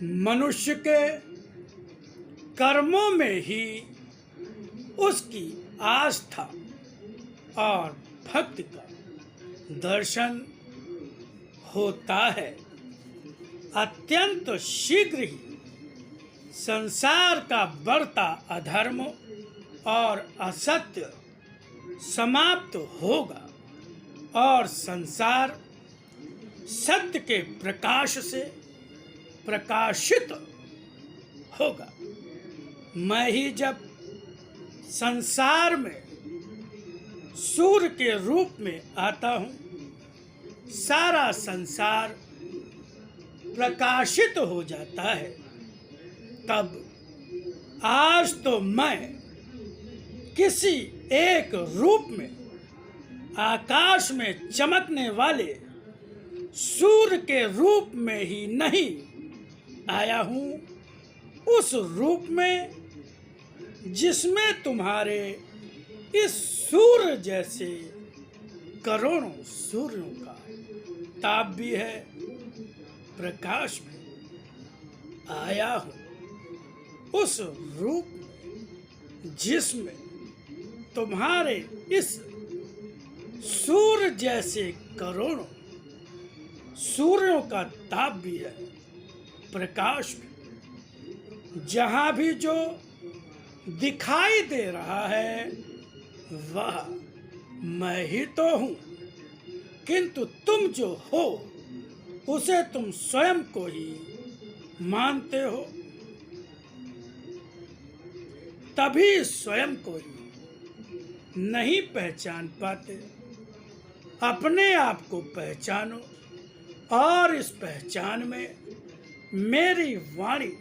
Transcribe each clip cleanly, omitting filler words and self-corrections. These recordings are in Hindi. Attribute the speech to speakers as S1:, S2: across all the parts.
S1: मनुष्य के कर्मों में ही उसकी आस्था और भक्ति का दर्शन होता है। अत्यंत शीघ्र ही संसार का बढ़ता अधर्म और असत्य समाप्त होगा और संसार सत्य के प्रकाश से प्रकाशित होगा। मैं ही जब संसार में सूर्य के रूप में आता हूँ, सारा संसार प्रकाशित हो जाता है। तब आज तो मैं किसी एक रूप में आकाश में चमकने वाले सूर्य के रूप में ही नहीं आया हूँ, उस रूप में जिसमें तुम्हारे इस सूर्य जैसे करोड़ों सूर्यों का ताप भी है। प्रकाश में आया हूँ उस रूप में जिसमें तुम्हारे इस सूर्य जैसे करोड़ों सूर्यों का ताप भी है। प्रकाश में जहाँ भी जो दिखाई दे रहा है वह मैं ही तो हूँ, किंतु तुम जो हो उसे तुम स्वयं को ही मानते हो, तभी स्वयं को ही नहीं पहचान पाते। अपने आप को पहचानो और इस पहचान में मेरी वाणी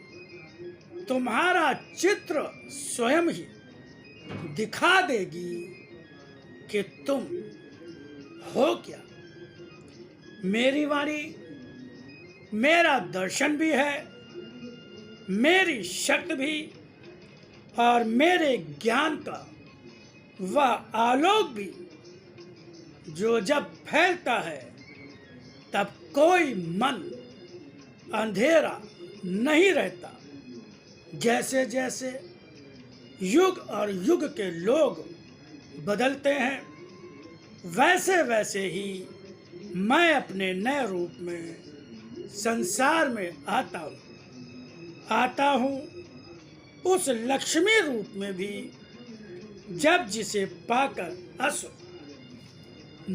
S1: तुम्हारा चित्र स्वयं ही दिखा देगी कि तुम हो क्या। मेरी वाणी मेरा दर्शन भी है, मेरी शक्ति भी और मेरे ज्ञान का वह आलोक भी, जो जब फैलता है तब कोई मन अंधेरा नहीं रहता। जैसे जैसे युग और युग के लोग बदलते हैं, वैसे वैसे ही मैं अपने नए रूप में संसार में आता हूँ। उस लक्ष्मी रूप में भी जब जिसे पाकर असुर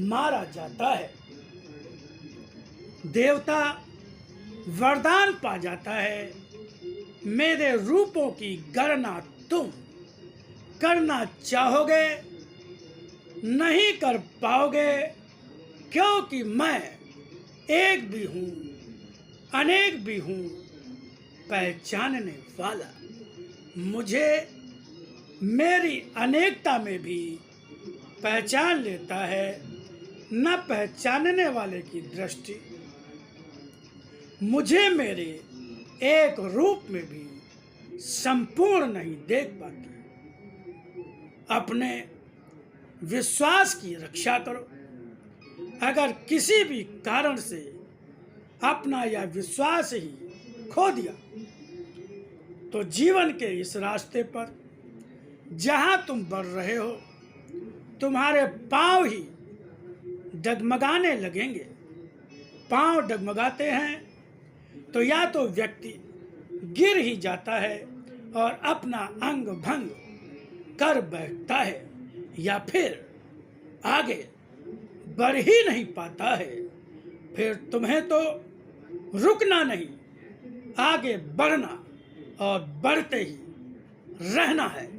S1: मारा जाता है, देवता वरदान पा जाता है। मेरे रूपों की गणना तुम करना चाहोगे, नहीं कर पाओगे, क्योंकि मैं एक भी हूँ, अनेक भी हूँ, पहचानने वाला। मुझे मेरी अनेकता में भी पहचान लेता है। न पहचानने वाले की दृष्टि मुझे मेरे एक रूप में भी संपूर्ण नहीं देख पाती। अपने विश्वास की रक्षा करो। अगर किसी भी कारण से अपना यह विश्वास ही खो दिया तो जीवन के इस रास्ते पर जहां तुम बढ़ रहे हो, तुम्हारे पांव ही डगमगाने लगेंगे। पांव डगमगाते हैं तो या तो व्यक्ति गिर ही जाता है और अपना अंग भंग कर बैठता है, या फिर आगे बढ़ ही नहीं पाता है। फिर तुम्हें तो रुकना नहीं, आगे बढ़ना और बढ़ते ही रहना है।